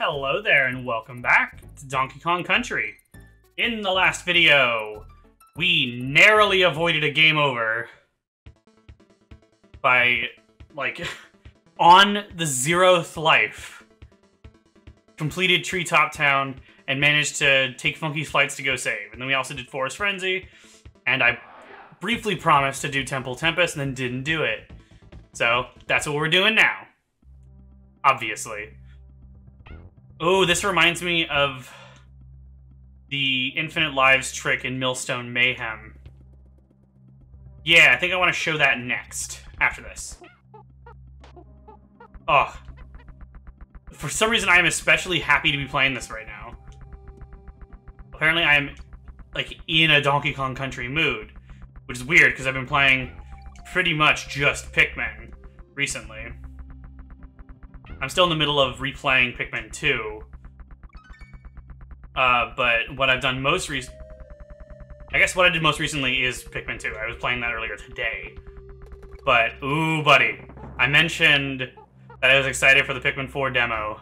Hello there and welcome back to Donkey Kong Country. In the last video, we narrowly avoided a game over by, on the 0th life, completed Treetop Town and managed to take Funky's flights to go save. And then we also did Forest Frenzy, and I briefly promised to do Temple Tempest and then didn't do it. So, that's what we're doing now. Obviously. Oh, this reminds me of the Infinite Lives trick in Millstone Mayhem. Yeah, I think I want to show that next, after this. Oh. For some reason, I am especially happy to be playing this right now. Apparently, I am, in a Donkey Kong Country mood. Which is weird, because I've been playing pretty much just Pikmin recently. I'm still in the middle of replaying Pikmin 2. But what I've done most I guess what I did most recently is Pikmin 2. I was playing that earlier today. But, ooh, buddy. I mentioned that I was excited for the Pikmin 4 demo.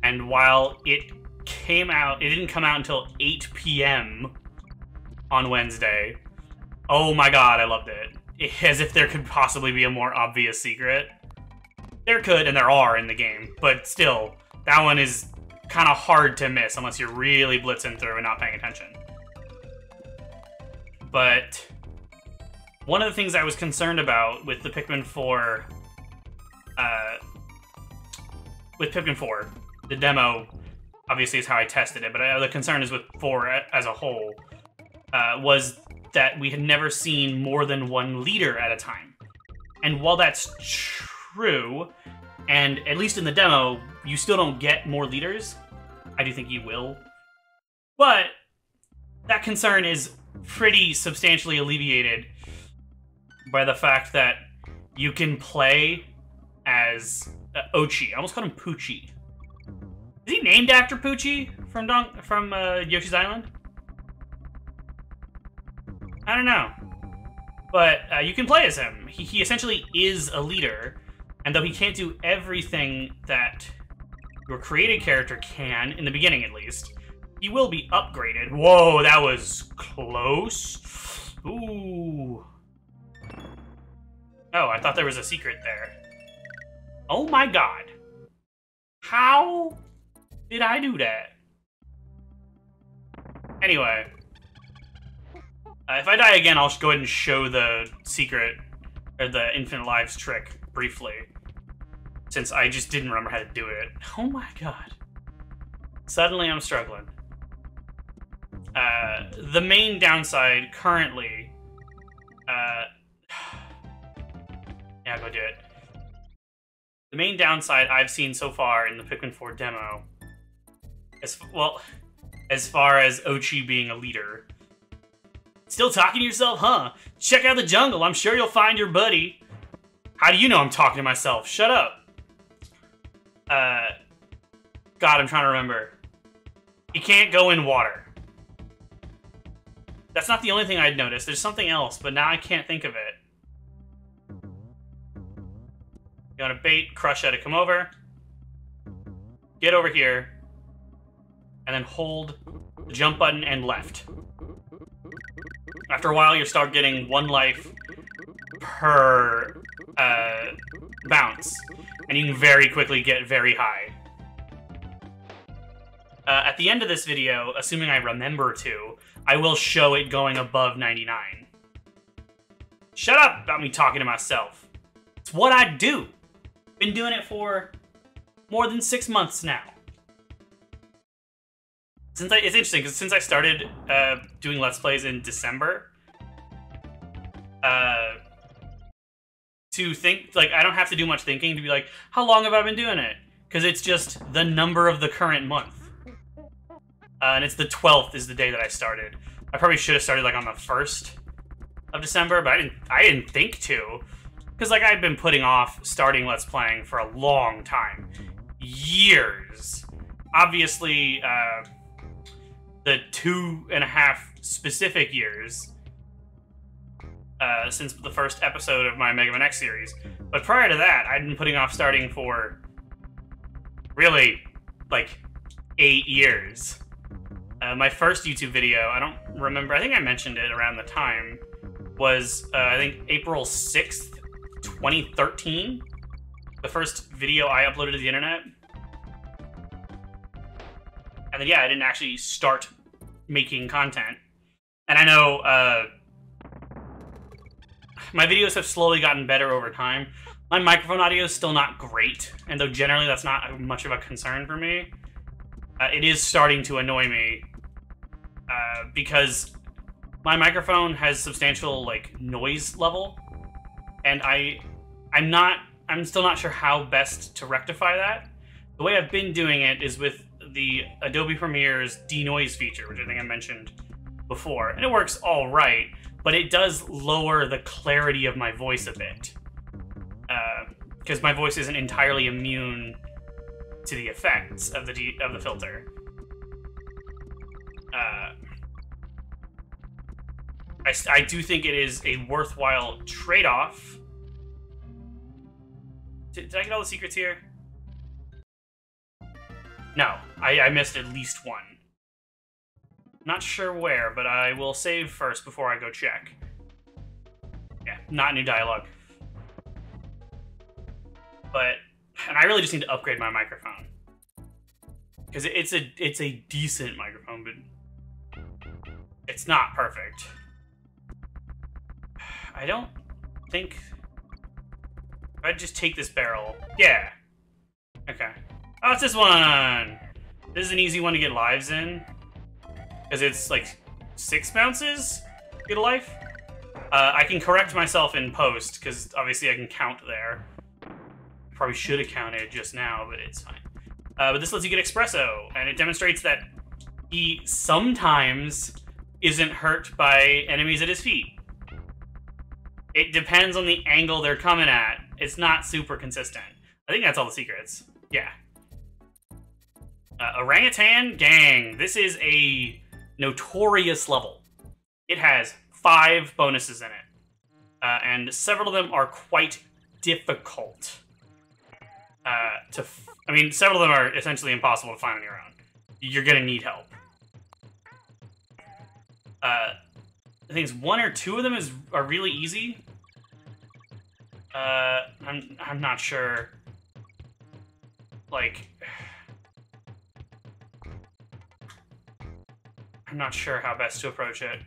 And while it came out, it didn't come out until 8 p.m. on Wednesday. Oh my god, I loved it. As if there could possibly be a more obvious secret. There could, and there are in the game, but still, that one is kind of hard to miss unless you're really blitzing through and not paying attention. But one of the things I was concerned about with the Pikmin 4, the demo obviously is how I tested it, but the concern is with 4 as a whole, was that we had never seen more than one leader at a time. And while that's true, and at least in the demo, you still don't get more leaders. I do think you will. But that concern is pretty substantially alleviated by the fact that you can play as Oatchi. I almost called him Poochie. Is he named after Poochie from Yoshi's Island? I don't know. But you can play as him. He essentially is a leader. And though he can't do everything that your created character can, in the beginning at least, he will be upgraded. Whoa, that was close. Ooh. Oh, I thought there was a secret there. Oh my god. How did I do that? Anyway. If I die again, I'll go ahead and show the secret, or the Infinite Lives trick, briefly. Since I just didn't remember how to do it. Oh my god. Suddenly I'm struggling. The main downside currently... yeah, go do it. The main downside I've seen so far in the Pikmin 4 demo, as far as Oatchi being a leader. Still talking to yourself, huh? Check out the jungle. I'm sure you'll find your buddy. How do you know I'm talking to myself? Shut up. God, I'm trying to remember. He can't go in water. That's not the only thing I'd noticed. There's something else, but now I can't think of it. You want to bait Krusha to come over. Get over here. And then hold the jump button and left. After a while, you'll start getting 1 life per bounce. And you can very quickly get very high. At the end of this video, assuming I remember to, I will show it going above 99. Shut up about me talking to myself. It's what I do. Been doing it for more than 6 months now. It's interesting, because since I started doing Let's Plays in December, to think, I don't have to do much thinking to be like, how long have I been doing it? Because it's just the number of the current month. And it's the 12th is the day that I started. I probably should have started, on the 1st of December, but I didn't think to. Because, I'd been putting off starting Let's Playing for a long time. Years. Obviously, the 2.5 specific years since the first episode of my Mega Man X series. But prior to that, I'd been putting off starting for really like 8 years. My first YouTube video, I don't remember, I think I mentioned it around the time, was I think April 6th, 2013. The first video I uploaded to the internet. And then, yeah, I didn't actually start making content. And I know my videos have slowly gotten better over time. My microphone audio is still not great, and though generally that's not much of a concern for me, it is starting to annoy me because my microphone has substantial like noise level, and I'm still not sure how best to rectify that. The way I've been doing it is with the Adobe Premiere's denoise feature, which I think I mentioned before, and it works all right, but it does lower the clarity of my voice a bit. Because my voice isn't entirely immune to the effects of the filter. I do think it is a worthwhile trade-off. Did I get all the secrets here? No, I missed at least one. Not sure where, but I will save first before I go check. Yeah, not new dialogue. And I really just need to upgrade my microphone. Because it's a decent microphone, but it's not perfect. I don't think... If I just take this barrel... Yeah. Okay. Oh, it's this one! This is an easy one to get lives in. Because it's like 6 bounces to get a life. I can correct myself in post, because obviously I can count there. Probably should have counted just now, but it's fine. But this lets you get espresso, and it demonstrates that he sometimes isn't hurt by enemies at his feet. It depends on the angle they're coming at. It's not super consistent. I think that's all the secrets. Yeah. Orangutan Gang. This is a notorious level. It has 5 bonuses in it. And several of them are quite difficult. I mean, several of them are essentially impossible to find on your own. You're gonna need help. I think it's 1 or 2 of them are really easy. I'm not sure. Like, I'm not sure how best to approach it.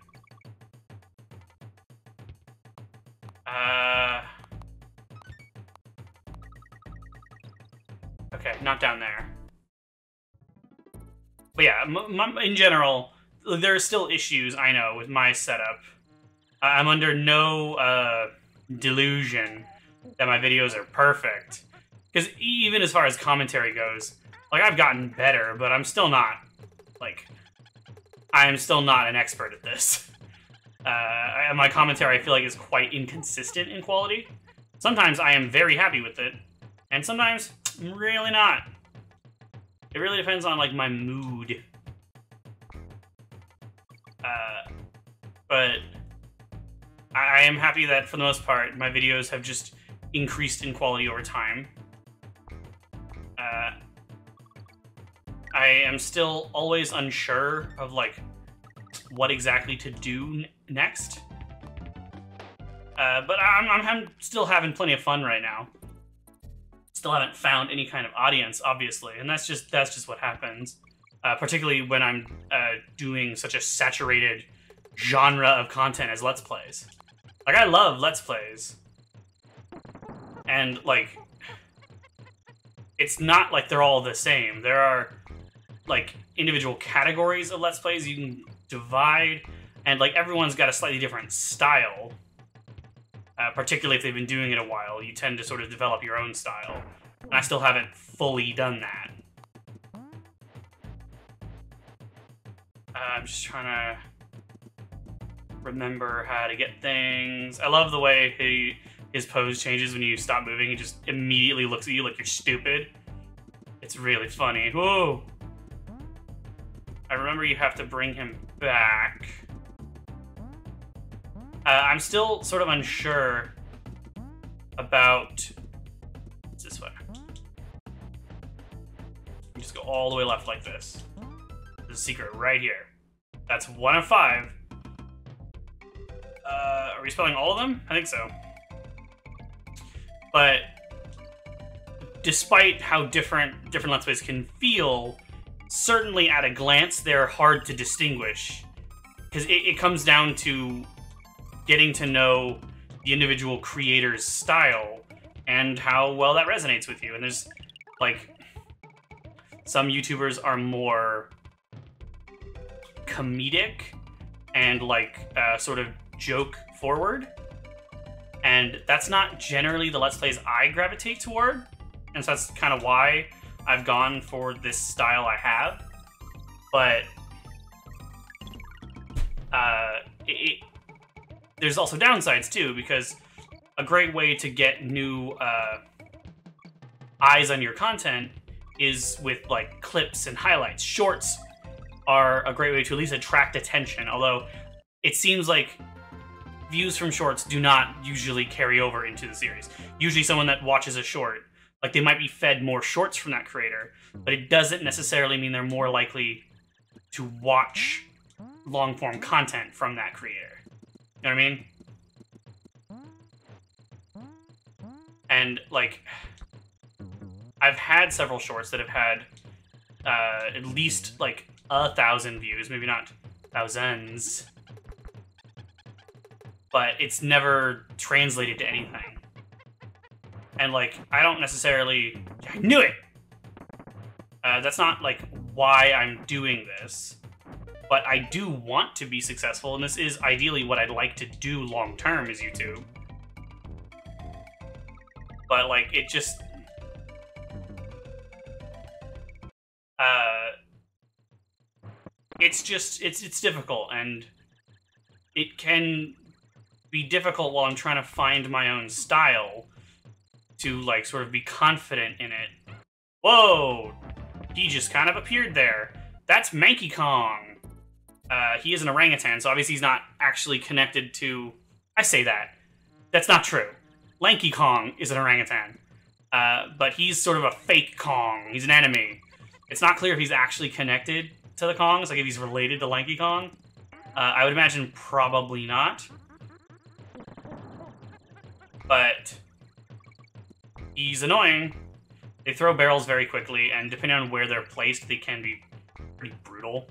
Okay, not down there. But yeah, in general, there are still issues, I know, with my setup. I'm under no delusion that my videos are perfect. Because even as far as commentary goes, like, I've gotten better, but I'm still not, like, I am still not an expert at this. My commentary, I feel like, is quite inconsistent in quality. Sometimes I am very happy with it, and sometimes I'm really not. It really depends on, like, my mood. But I am happy that, for the most part, my videos have just increased in quality over time. I am still always unsure of, like, what exactly to do next. But I'm still having plenty of fun right now. Still haven't found any kind of audience, obviously, and that's just what happens. Particularly when I'm doing such a saturated genre of content as Let's Plays. Like, I love Let's Plays. And, like, it's not like they're all the same. There are, like, individual categories of Let's Plays you can divide, and, like, everyone's got a slightly different style. Particularly if they've been doing it a while, you tend to sort of develop your own style. And I still haven't fully done that. I'm just trying to remember how to get things. I love the way his pose changes when you stop moving. He just immediately looks at you like you're stupid. It's really funny. Whoa! I remember you have to bring him back. I'm still sort of unsure about... It's this way. just go all the way left like this. There's a secret right here. That's 1 of 5. Are we spelling all of them? I think so. But despite how different Let's Plays can feel, certainly at a glance, they're hard to distinguish. Because it comes down to getting to know the individual creator's style and how well that resonates with you. And there's, like, some YouTubers are more comedic and, like, sort of joke forward. And that's not generally the Let's Plays I gravitate toward. And so that's kind of why I've gone for this style I have. But there's also downsides too, because a great way to get new eyes on your content is with like clips and highlights. Shorts are a great way to at least attract attention, although it seems like views from shorts do not usually carry over into the series. Usually someone that watches a short, like they might be fed more shorts from that creator, but it doesn't necessarily mean they're more likely to watch long-form content from that creator. You know what I mean? And, like, I've had several shorts that have had at least, like, 1,000 views, maybe not thousands, but it's never translated to anything. And, like, I don't necessarily... I knew it! That's not, like, why I'm doing this. But I do want to be successful, and this is ideally what I'd like to do long-term is YouTube. But, like, it just... it's difficult, and it can be difficult while I'm trying to find my own style to, like, sort of be confident in it. Whoa! He just kind of appeared there. That's Manky Kong. He is an orangutan, so obviously he's not actually connected to... I say that. That's not true. Lanky Kong is an orangutan. But he's sort of a fake Kong. He's an enemy. It's not clear if he's actually connected to the Kongs, like if he's related to Lanky Kong. I would imagine probably not. But he's annoying. They throw barrels very quickly, and depending on where they're placed, they can be pretty brutal.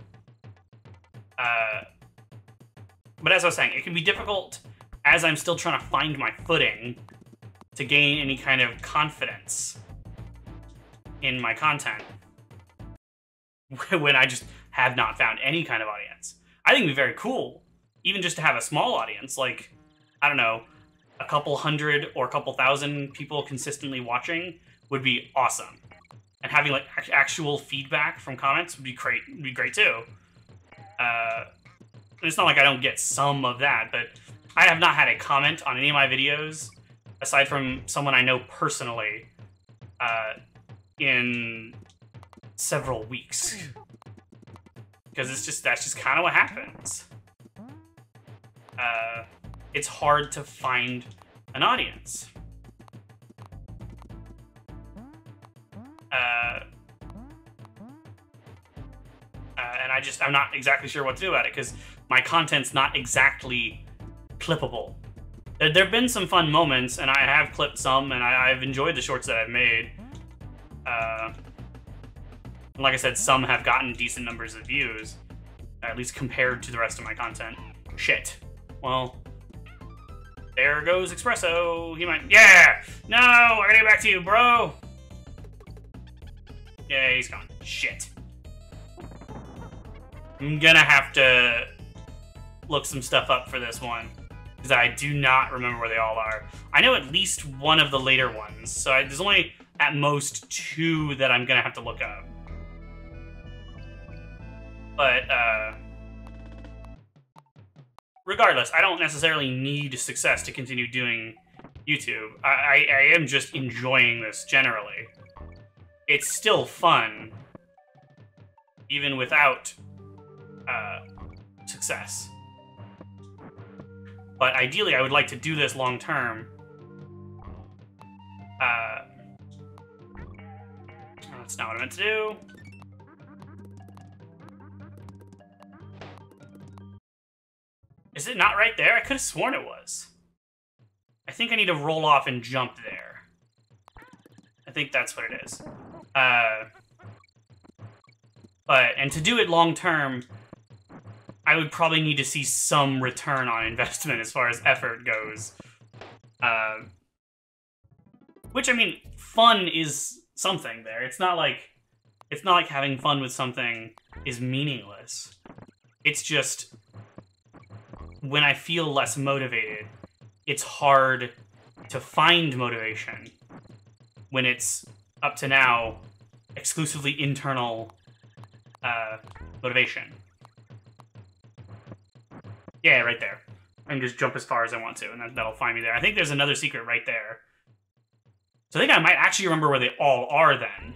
But as I was saying, it can be difficult as I'm still trying to find my footing to gain any kind of confidence in my content when I just have not found any kind of audience. I think it'd be very cool, even just to have a small audience, like, I don't know, a couple hundred or a couple thousand people consistently watching would be awesome. And having, like, actual feedback from comments would be great too. It's not like I don't get some of that, but I have not had a comment on any of my videos, aside from someone I know personally, in several weeks. Because that's just kind of what happens. It's hard to find an audience. And I'm not exactly sure what to do about it, because my content's not exactly clippable. There have been some fun moments, and I have clipped some, and I've enjoyed the shorts that I've made. Like I said, some have gotten decent numbers of views, at least compared to the rest of my content. Shit. Well, there goes Espresso. He might... Yeah! No! I gotta get back to you, bro! Yeah, he's gone. Shit. I'm gonna have to look some stuff up for this one, because I do not remember where they all are. I know at least one of the later ones, so there's only at most 2 that I'm gonna have to look up. But, regardless, I don't necessarily need success to continue doing YouTube. I am just enjoying this generally. It's still fun, even without success. But ideally, I would like to do this long term. That's not what I meant to do. Is it not right there? I could have sworn it was. I think I need to roll off and jump there. I think that's what it is. And to do it long term, I would probably need to see some return on investment as far as effort goes. Which, I mean, fun is something there. It's not like having fun with something is meaningless. It's just, when I feel less motivated, it's hard to find motivation when it's, up to now, exclusively internal motivation. Yeah, right there. I can just jump as far as I want to, and that'll find me there. I think there's another secret right there. So I think I might actually remember where they all are then.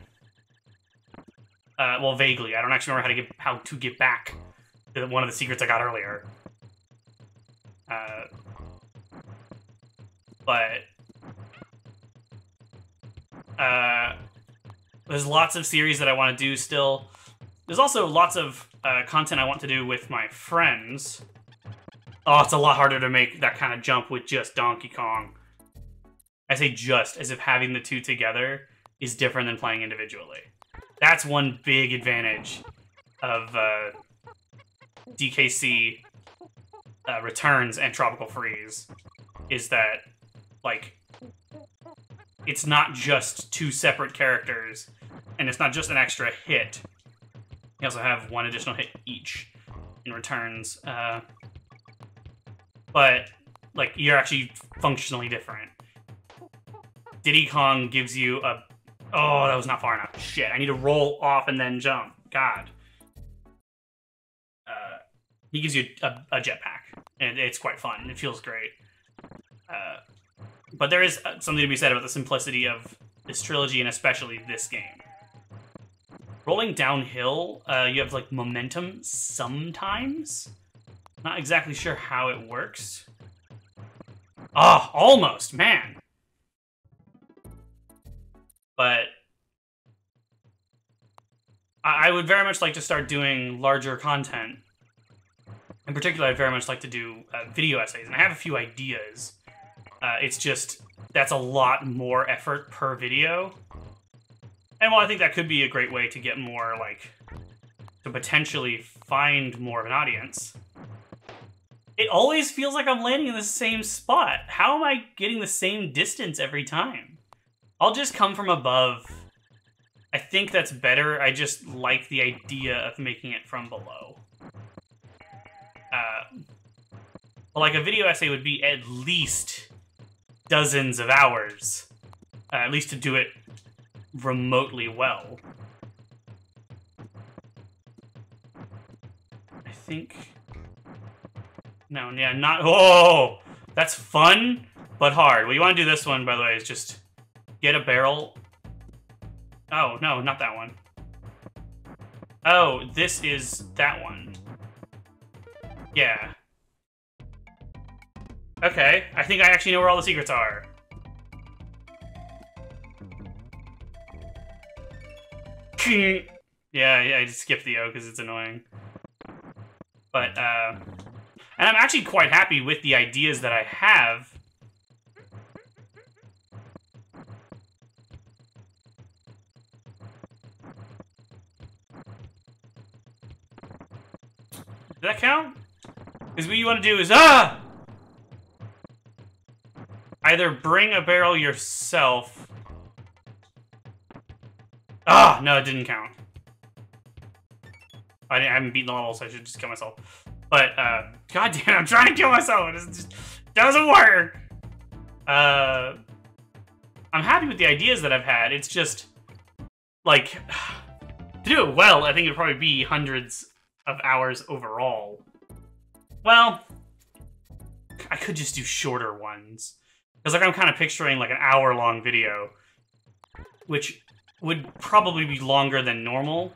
Well, vaguely. I don't actually remember how to get back to one of the secrets I got earlier. There's lots of series that I want to do still. There's also lots of content I want to do with my friends. Oh, it's a lot harder to make that kind of jump with just Donkey Kong. I say just, as if having the two together is different than playing individually. That's one big advantage of DKC Returns and Tropical Freeze, is that, like, it's not just two separate characters, and it's not just an extra hit. You also have one additional hit each in Returns. But, like, you're actually functionally different. Diddy Kong gives you a... Oh, that was not far enough. Shit, I need to roll off and then jump. God. He gives you a jetpack, and it's quite fun. It feels great. But there is something to be said about the simplicity of this trilogy, and especially this game. Rolling downhill, you have, like, momentum sometimes. Not exactly sure how it works. Oh, almost, man. But I would very much like to start doing larger content. In particular, I'd very much like to do video essays, and I have a few ideas. It's just, that's a lot more effort per video. And while I think that could be a great way to get more, like, to potentially find more of an audience, it always feels like I'm landing in the same spot. How am I getting the same distance every time? I'll just come from above. I think that's better. I just like the idea of making it from below. Like, a video essay would be at least dozens of hours. At least to do it remotely well. I think... No, yeah, not... Oh! That's fun, but hard. What you want to do this one, by the way, is just get a barrel. Oh, no, not that one. Oh, this is that one. Yeah. Okay, I think I actually know where all the secrets are. Yeah, I just skipped the O because it's annoying. But, and I'm actually quite happy with the ideas that I have. Did that count? Because what you want to do is, either bring a barrel yourself. No, it didn't count. I haven't beaten the level, so I should just kill myself. But, god damn, I'm trying to kill myself. It just doesn't work. I'm happy with the ideas that I've had. It's just, like, to do it well, I think it'd probably be hundreds of hours overall. Well, I could just do shorter ones. Because, like, I'm kind of picturing, like, an hour-long video, which would probably be longer than normal.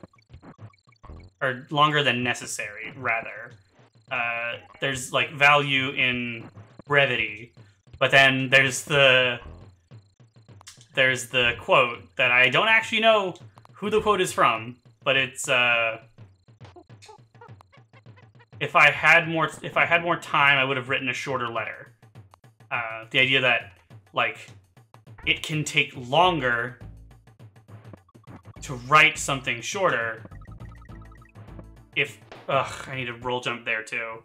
Or longer than necessary, rather. There's, like, value in brevity. But then there's the quote that I don't actually know who the quote is from. But it's, if I had more time, I would have written a shorter letter. The idea that, like, it can take longer to write something shorter if... Ugh, I need to roll jump there, too.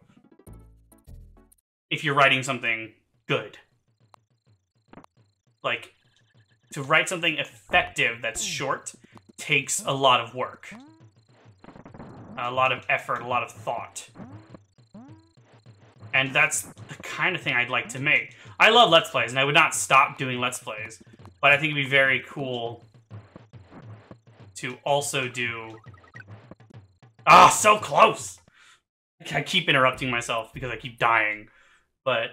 If you're writing something good. Like, to write something effective that's short takes a lot of work. A lot of effort, a lot of thought. And that's the kind of thing I'd like to make. I love Let's Plays, and I would not stop doing Let's Plays. But I think it'd be very cool to also do... Ah, so close! I keep interrupting myself because I keep dying. But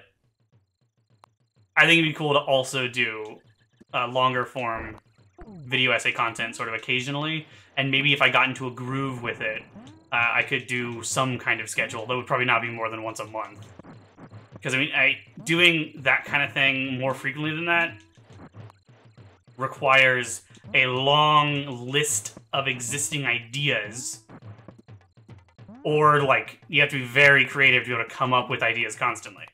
I think it'd be cool to also do longer form video essay content sort of occasionally. And maybe if I got into a groove with it, I could do some kind of schedule. That would probably not be more than once a month. Because, I mean, doing that kind of thing more frequently than that requires a long list of existing ideas. Or, like, you have to be very creative to be able to come up with ideas constantly.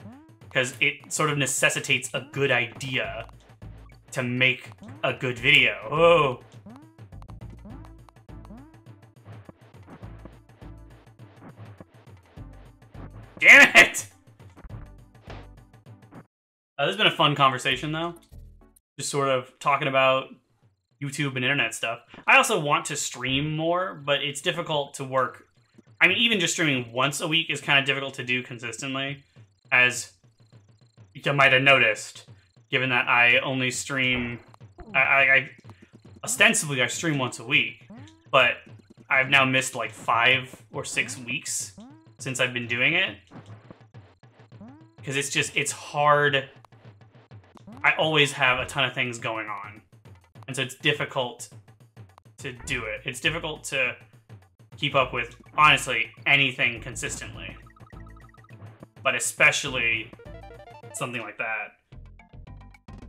Because it sort of necessitates a good idea to make a good video. Oh. Damn it! This has been a fun conversation, though. Just sort of talking about YouTube and internet stuff. I also want to stream more, but it's difficult to work. I mean, even just streaming once a week is kind of difficult to do consistently, as you might have noticed, given that I only stream... ostensibly, I stream once a week, but I've now missed like 5 or 6 weeks since I've been doing it. Because it's hard. I always have a ton of things going on. And so it's difficult to do it. It's difficult to keep up with, honestly, anything consistently. But especially something like that.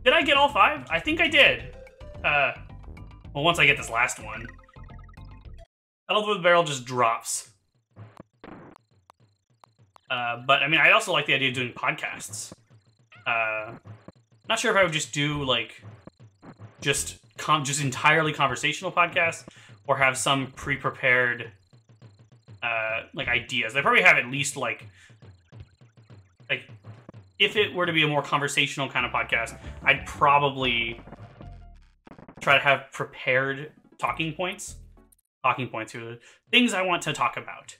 Did I get all 5? I think I did. Well, once I get this last one. I love the way the barrel just drops. But, I mean, I also like the idea of doing podcasts. Not sure if I would just do, like, just entirely conversational podcasts, or have some pre-prepared, like, ideas. I probably have at least, like, if it were to be a more conversational kind of podcast, I'd probably try to have prepared talking points. Talking points are the things I want to talk about.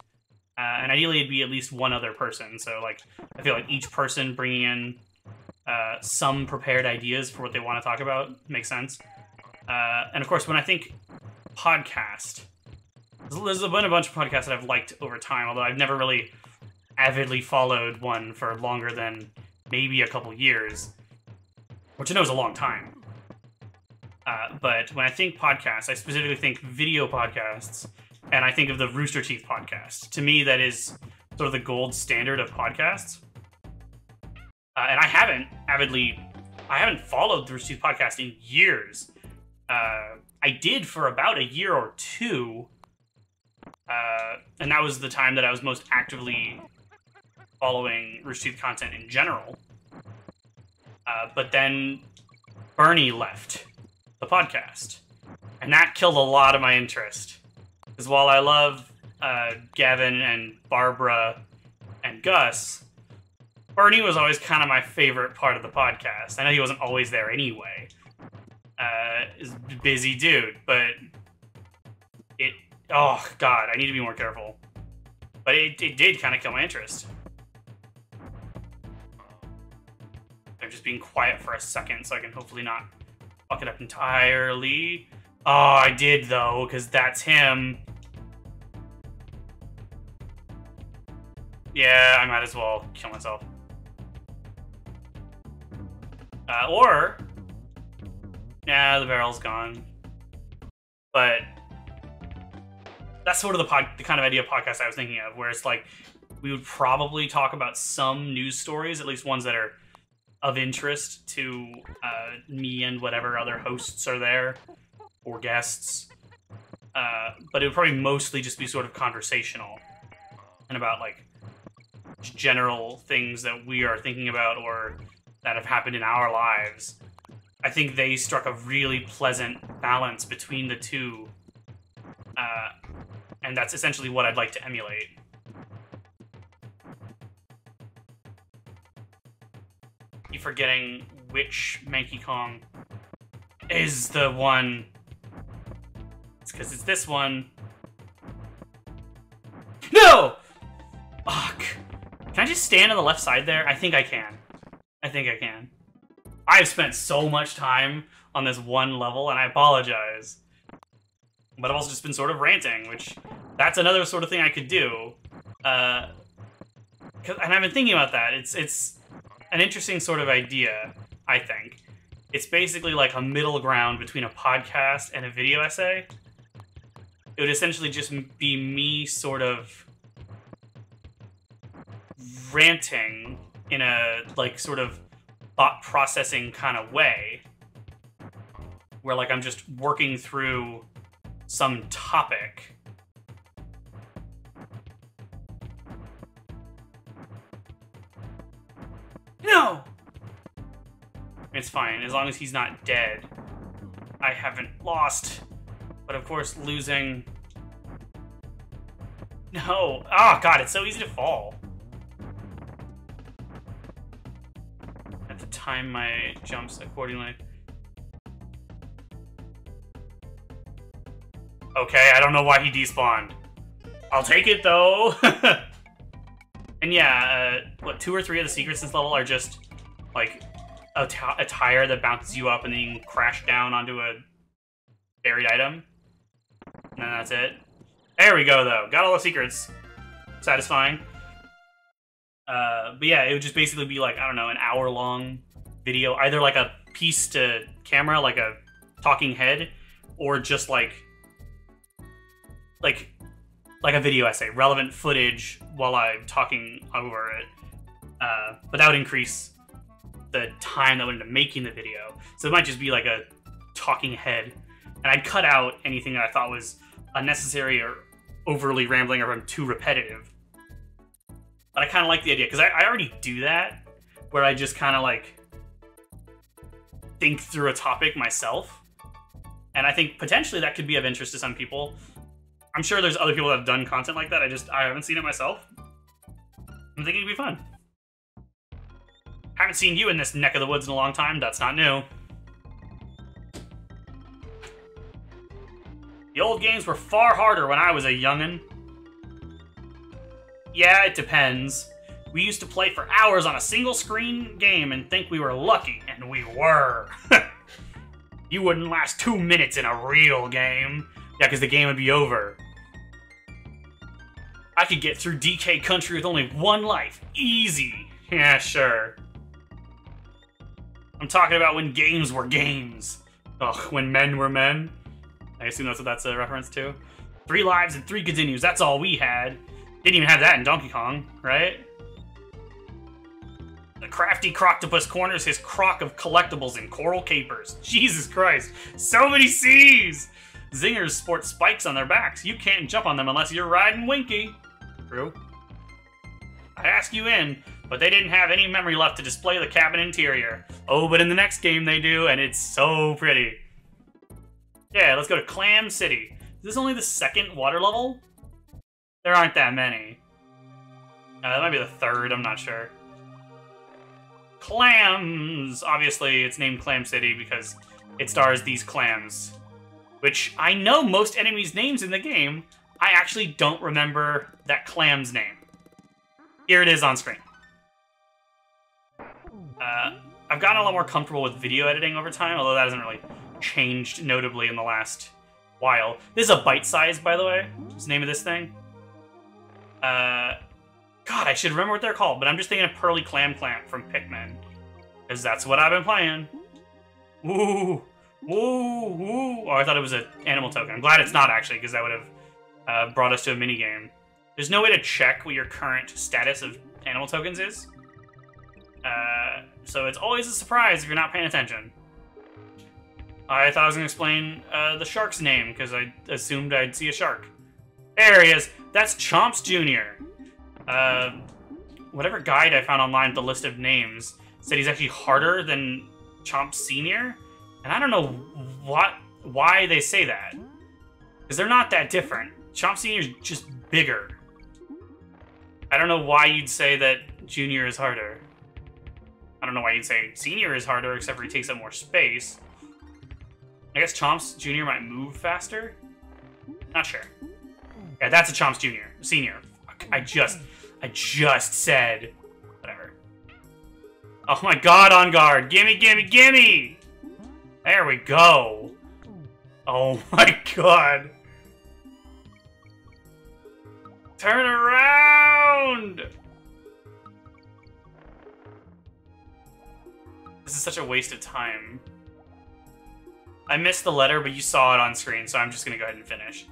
And ideally, it'd be at least one other person. So, like, I feel like each person bringing in some prepared ideas for what they want to talk about makes sense. And, of course, when I think podcast, there's been a bunch of podcasts that I've liked over time, although I've never really avidly followed one for longer than maybe a couple years, which I know is a long time. But when I think podcasts, I specifically think video podcasts, and I think of the Rooster Teeth podcast. To me, that is sort of the gold standard of podcasts. And I haven't followed the Rooster Teeth podcast in years. I did for about a year or two, and that was the time that I was most actively following Rooster Teeth content in general. But then Bernie left the podcast, and that killed a lot of my interest. Because while I love Gavin and Barbara and Gus, Bernie was always kind of my favorite part of the podcast. I know he wasn't always there anyway. He's a busy dude, but oh god, I need to be more careful. But it did kind of kill my interest. I'm just being quiet for a second so I can hopefully not fuck it up entirely. Oh, I did, though, because that's him. Yeah, I might as well kill myself. Or... yeah, the barrel's gone. But... that's sort of the kind of idea of podcast I was thinking of, where it's like, we would probably talk about some news stories, at least ones that are of interest to me and whatever other hosts are there, or guests. But it would probably mostly just be sort of conversational, and about, like, general things that we are thinking about or that have happened in our lives. I think they struck a really pleasant balance between the two. And that's essentially what I'd like to emulate. Keep forgetting which Manky Kong is the one. It's because it's this one. No! Fuck. Can I just stand on the left side there? I think I can. I think I can. I've spent so much time on this one level, and I apologize. But I've also just been sort of ranting, which that's another sort of thing I could do. And I've been thinking about that. It's an interesting sort of idea, I think. It's basically like a middle ground between a podcast and a video essay. It would essentially just be me sort of ranting in a, like, sort of thought processing kind of way. Where, like, I'm just working through some topic. No! It's fine, as long as he's not dead. I haven't lost. But of course, losing... No! Oh god, it's so easy to fall. I have to time my jumps accordingly. Okay, I don't know why he despawned. I'll take it, though! And yeah, what, 2 or 3 of the secrets in this level are just, like, a tire that bounces you up and then you can crash down onto a buried item. And then that's it. There we go, though. Got all the secrets. Satisfying. But yeah, it would just basically be, like, I don't know, an hour-long video. Either, like, a piece to camera, like a talking head, or just, like a video essay, relevant footage while I'm talking over it. But that would increase the time that went into making the video. So it might just be like a talking head. And I'd cut out anything that I thought was unnecessary or overly rambling or too repetitive. But I kind of like the idea, because I already do that, where I just kind of like think through a topic myself. And I think potentially that could be of interest to some people. I'm sure there's other people that have done content like that. I haven't seen it myself. I'm thinking it'd be fun. Haven't seen you in this neck of the woods in a long time. That's not new. The old games were far harder when I was a youngin'. Yeah, it depends. We used to play for hours on a single screen game and think we were lucky, and we were. You wouldn't last 2 minutes in a real game. Yeah, because the game would be over. I could get through DK Country with only 1 life. Easy. Yeah, sure. I'm talking about when games were games. Ugh, when men were men. I assume that's what that's a reference to. 3 lives and 3 continues. That's all we had. Didn't even have that in Donkey Kong, right? The crafty Croctopus corners his crock of collectibles in coral capers. Jesus Christ. So many C's! Zingers sport spikes on their backs. You can't jump on them unless you're riding Winky. True. I'd ask you in, but they didn't have any memory left to display the cabin interior. Oh, but in the next game they do, and it's so pretty. Yeah, let's go to Clam City. Is this only the 2nd water level? There aren't that many. That might be the 3rd, I'm not sure. Clams! Obviously, it's named Clam City because it stars these clams. Which, I know most enemies' names in the game. I actually don't remember that clam's name. Here it is on screen. I've gotten a lot more comfortable with video editing over time, although that hasn't really changed notably in the last while. This is a bite size, by the way. What's the name of this thing? God, I should remember what they're called, but I'm just thinking of Pearly Clam Clamp from Pikmin. Because that's what I've been playing. Woo! Woo! Woo! Oh, I thought it was an animal token. I'm glad it's not, actually, because that would have brought us to a minigame. There's no way to check what your current status of animal tokens is. So it's always a surprise if you're not paying attention. I thought I was going to explain the shark's name, because I assumed I'd see a shark. There he is! That's Chomps Jr. whatever guide I found online with the list of names said he's actually harder than Chomp Senior, and I don't know why they say that, because they're not that different. Chomp Senior's just bigger. I don't know why you'd say that Junior is harder. I don't know why you'd say Senior is harder, except for he takes up more space. I guess Chomp's Junior might move faster? Not sure. Yeah, that's a Chomp's Junior. Senior. Fuck, I just said... Whatever. Oh my god, On Guard! Gimme, gimme, gimme! There we go. Oh my god. Turn around! This is such a waste of time. I missed the letter, but you saw it on screen, so I'm just gonna go ahead and finish.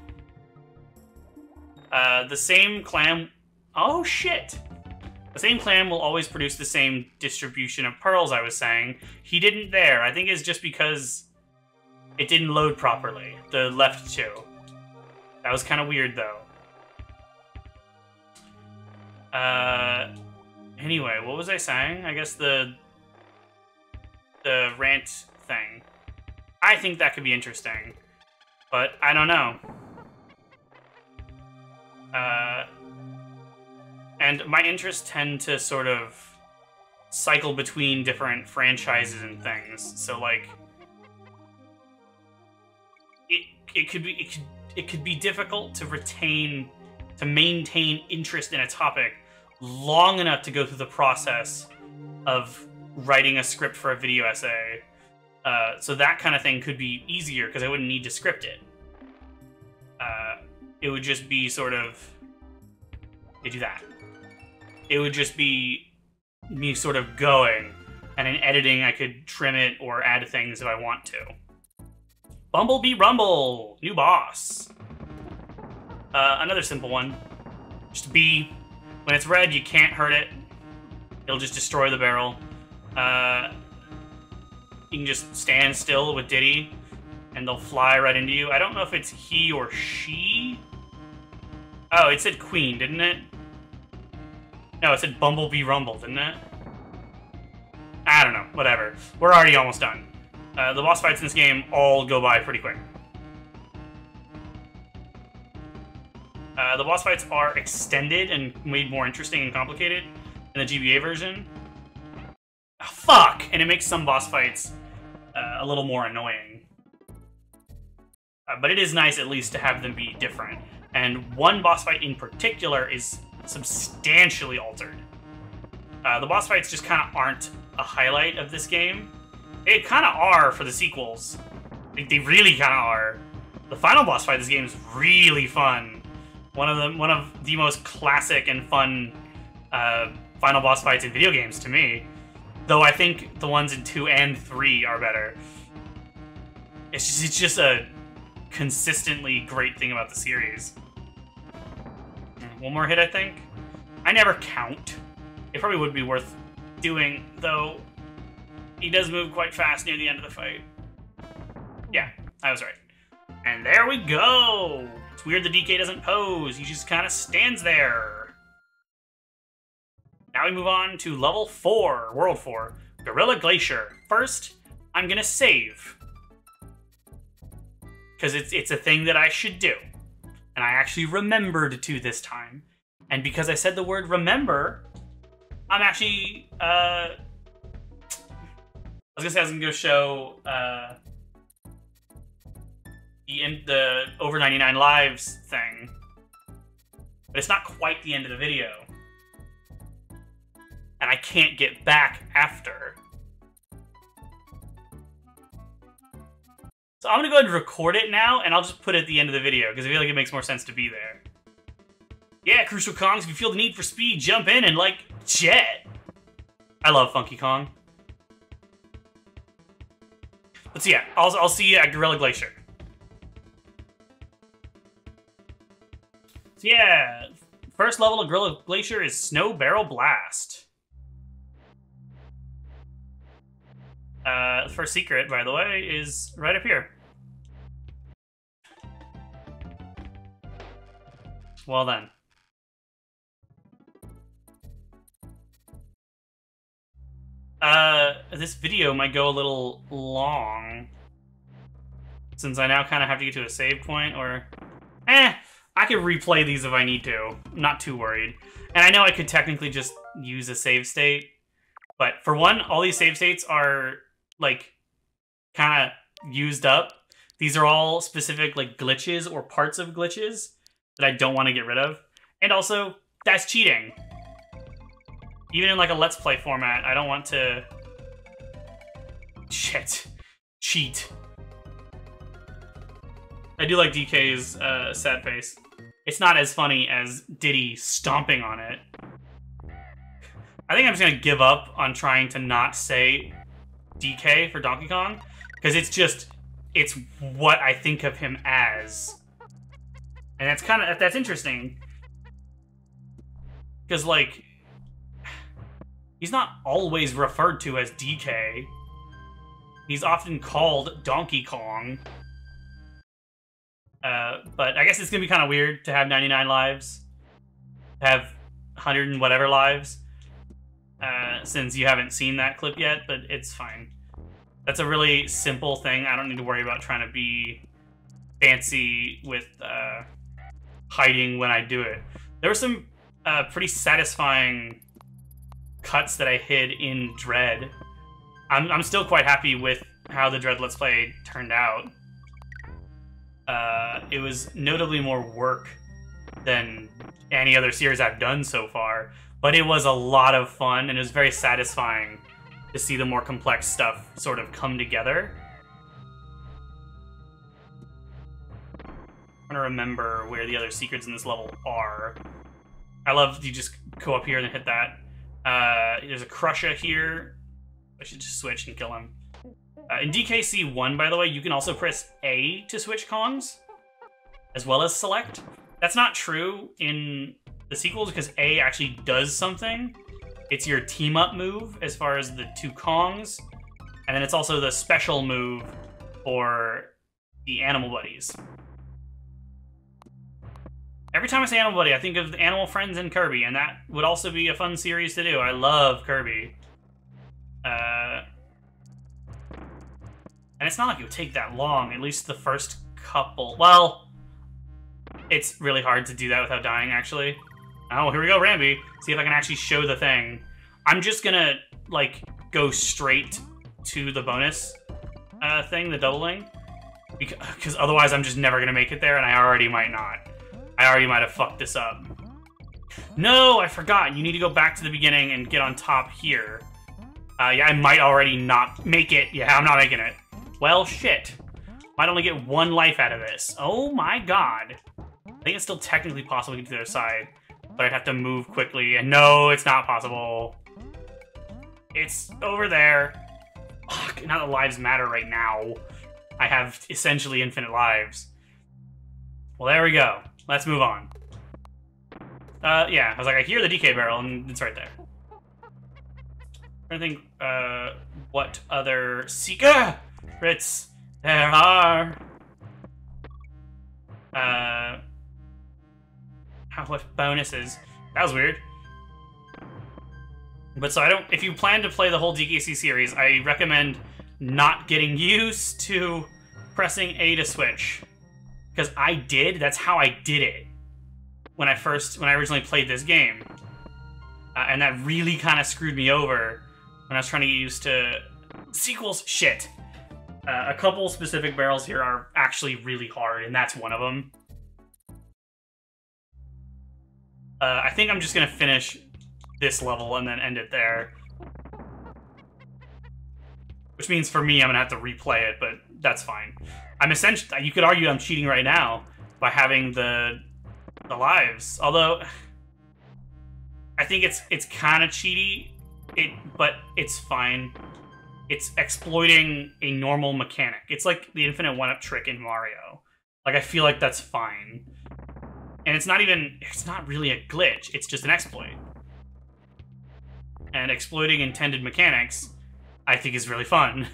The same clan... Oh, shit! The same clan will always produce the same distribution of pearls, I was saying. He didn't there. I think it's just because it didn't load properly. The left two. That was kind of weird, though. Anyway, what was I saying? I guess the rant thing. I think that could be interesting, but I don't know. And my interests tend to sort of cycle between different franchises and things. So like, it could be difficult to maintain interest in a topic long enough to go through the process of writing a script for a video essay. So that kind of thing could be easier because I wouldn't need to script it. It would just be sort of... They do that. It would just be me sort of going, and in editing I could trim it or add things if I want to. Bumblebee Rumble! New boss. Another simple one. Just B. When it's red, you can't hurt it. It'll just destroy the barrel. You can just stand still with Diddy, and they'll fly right into you. I don't know if it's he or she. Oh, it said Queen, didn't it? No, it said Bumblebee Rumble, didn't it? I don't know. Whatever. We're already almost done. The boss fights in this game all go by pretty quick. The boss fights are extended and made more interesting and complicated in the GBA version. Oh, fuck! And it makes some boss fights a little more annoying. But it is nice, at least, to have them be different. And one boss fight in particular is substantially altered. The boss fights just kind of aren't a highlight of this game. They kind of are for the sequels. They really kind of are. The final boss fight of this game is really fun. One of the most classic and fun final boss fights in video games to me. Though I think the ones in 2 and 3 are better. It's just a consistently great thing about the series. One more hit, I think. I never count. It probably would be worth doing, though. He does move quite fast near the end of the fight. Yeah, I was right. And there we go! It's weird the DK doesn't pose. He just kind of stands there. Now we move on to level 4, World 4, Gorilla Glacier. First, I'm gonna save. Because it's a thing that I should do. And I actually remembered to this time. And because I said the word remember, I'm actually, I was gonna go show, the Over 99 Lives thing. But it's not quite the end of the video. And I can't get back after. So I'm gonna go ahead and record it now, and I'll just put it at the end of the video, because I feel like it makes more sense to be there. Yeah, Crucial Kongs, if you feel the need for speed, jump in and, like, jet. I love Funky Kong. But so yeah, I'll see you at Gorilla Glacier. So yeah, first level of Gorilla Glacier is Snow Barrel Blast. The first secret, by the way, is right up here. Well then. this video might go a little long, since I now kind of have to get to a save point, or... I could replay these if I need to. I'm not too worried. And I know I could technically just use a save state, but for one, all these save states are, like, kind of used up. These are all specific, like, glitches or parts of glitches that I don't want to get rid of. And also, that's cheating. Even in, like, a Let's Play format, I don't want to... Cheat. I do like DK's sad face. It's not as funny as Diddy stomping on it. I think I'm just gonna give up on trying to not say DK for Donkey Kong, because it's what I think of him as. And that's interesting. Because, like, he's not always referred to as DK. He's often called Donkey Kong. But I guess it's gonna be kind of weird to have 99 lives, to have 100 and whatever lives, since you haven't seen that clip yet, but it's fine. That's a really simple thing. I don't need to worry about trying to be fancy with hiding when I do it. There were some pretty satisfying cuts that I hid in Dread. I'm still quite happy with how the Dread Let's Play turned out. It was notably more work than any other series I've done so far, but it was a lot of fun, and it was very satisfying to see the more complex stuff sort of come together. I'm trying to remember where the other secrets in this level are. I love you just go up here and hit that. There's a Crusher here. I should just switch and kill him. In DKC 1, by the way, you can also press A to switch Kongs, as well as select. That's not true in the sequels, because A actually does something. It's your team-up move, as far as the two Kongs, and then it's also the special move for the Animal Buddies. Every time I say Animal Buddy, I think of the Animal Friends and Kirby, and that would also be a fun series to do. I love Kirby. And it's not like it would take that long, at least the first couple. Well, it's really hard to do that without dying, actually. Oh, here we go, Rambi. See if I can actually show the thing. I'm just gonna, like, go straight to the bonus thing, the doubling. Because otherwise I'm just never gonna make it there, and I already might not. I already might have fucked this up. No, I forgot. You need to go back to the beginning and get on top here. Yeah, I might already not make it. Yeah, I'm not making it. Well, shit. Might only get one life out of this. Oh my god. I think it's still technically possible to get to the other side, but I'd have to move quickly, and no, it's not possible. It's over there. Fuck, now the lives matter right now. I have essentially infinite lives. Well, there we go. Let's move on. Yeah, I was like, I hear the DK barrel, and it's right there. I think, what other secrets there are. What bonuses? That was weird. But so if you plan to play the whole DKC series, I recommend not getting used to pressing A to switch. Because I did, that's how I did it when I originally played this game. And that really kind of screwed me over when I was trying to get used to sequels. Shit. A couple specific barrels here are actually really hard, and that's one of them. I think I'm just going to finish this level and then end it there. Which means for me, I'm going to have to replay it, but that's fine. I'm essentially, you could argue I'm cheating right now by having the lives. Although, I think it's kind of cheaty, but it's fine. It's exploiting a normal mechanic. It's like the infinite one-up trick in Mario. Like, I feel like that's fine. And it's not really a glitch, it's just an exploit. And exploiting intended mechanics, I think, is really fun.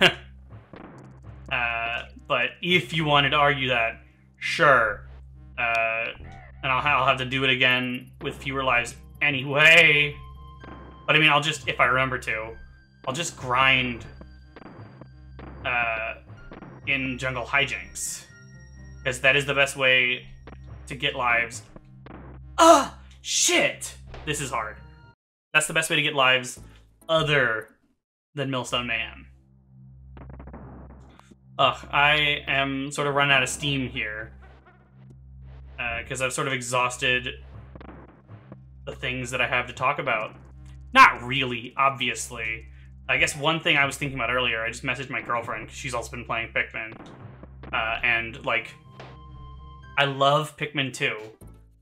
But if you wanted to argue that, sure. And I'll have to do it again with fewer lives anyway. But I mean, I'll just, if I remember to, I'll just grind in Jungle Hijinks. Because that is the best way to get lives. Ah! Shit! This is hard. That's the best way to get lives other than Millstone Mayhem. Ugh, I am sort of running out of steam here. Because I've sort of exhausted the things that I have to talk about. Not really, obviously. I guess one thing I was thinking about earlier, I just messaged my girlfriend, because she's also been playing Pikmin. And, like, I love Pikmin 2,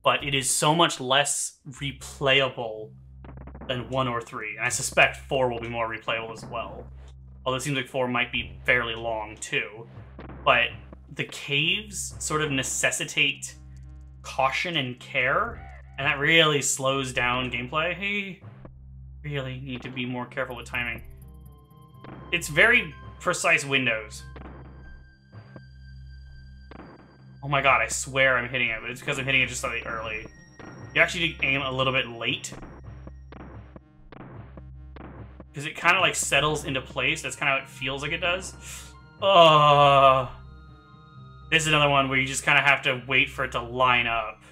but it is so much less replayable than 1 or 3. And I suspect 4 will be more replayable as well. Although it seems like 4 might be fairly long, too. But the caves sort of necessitate caution and care, and that really slows down gameplay. Hey, really need to be more careful with timing. It's very precise windows. Oh my god, I swear I'm hitting it, but it's because I'm hitting it just slightly early. You actually need to aim a little bit late. Because it kind of like settles into place. That's kind of how it feels like it does. Oh. This is another one where you just kind of have to wait for it to line up.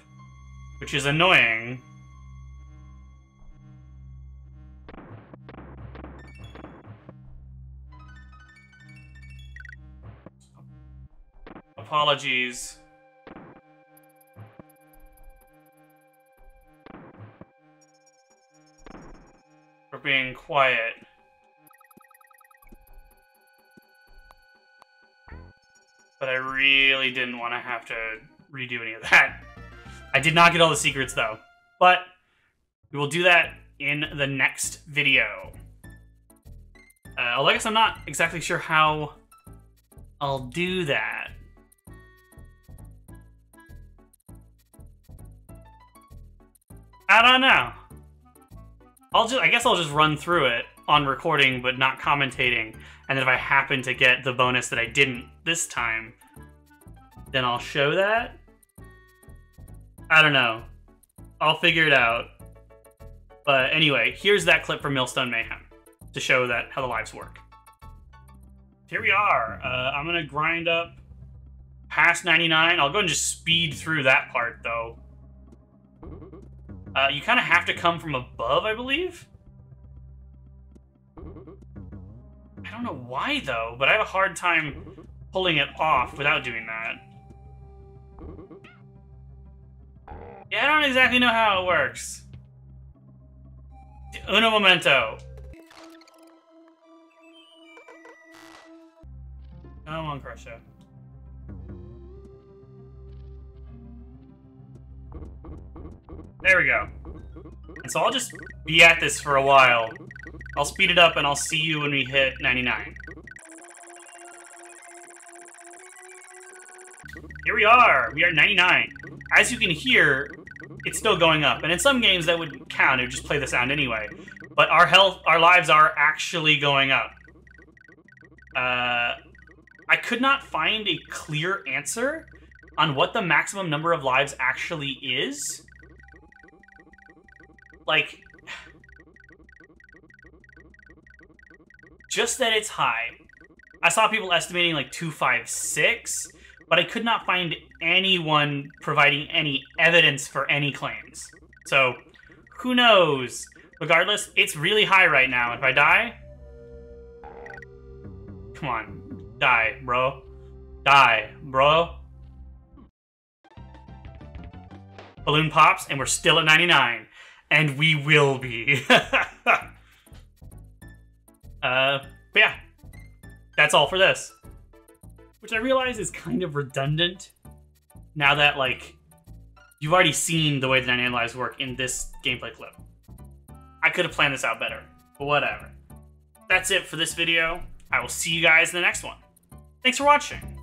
Which is annoying. Apologies. For being quiet. But I really didn't want to have to redo any of that. I did not get all the secrets, though. But we will do that in the next video. I guess I'm not exactly sure how I'll do that. I don't know. I guess I'll just run through it on recording, but not commentating. And then if I happen to get the bonus that I didn't this time, then I'll show that. I don't know. I'll figure it out. But anyway, here's that clip from Millstone Mayhem to show that how the lives work. Here we are. I'm gonna grind up past 99. I'll go and just speed through that part, though. You kind of have to come from above, I believe? I don't know why, though, but I have a hard time pulling it off without doing that. Yeah, I don't exactly know how it works. Uno momento. Come on, Crusher. There we go. And so I'll just be at this for a while. I'll speed it up and I'll see you when we hit 99. Here we are! We are 99. As you can hear, it's still going up. And in some games that would count, it would just play the sound anyway. But our lives are actually going up. I could not find a clear answer on what the maximum number of lives actually is. Like, just that it's high. I saw people estimating like 256, but I could not find anyone providing any evidence for any claims. So, who knows? Regardless, it's really high right now. If I die... Come on. Die, bro. Die, bro. Balloon pops, and we're still at 99. And we will be. But yeah. That's all for this. Which I realize is kind of redundant. Now that, like, you've already seen the way the 99 lives work in this gameplay clip. I could have planned this out better. But whatever. That's it for this video. I will see you guys in the next one. Thanks for watching.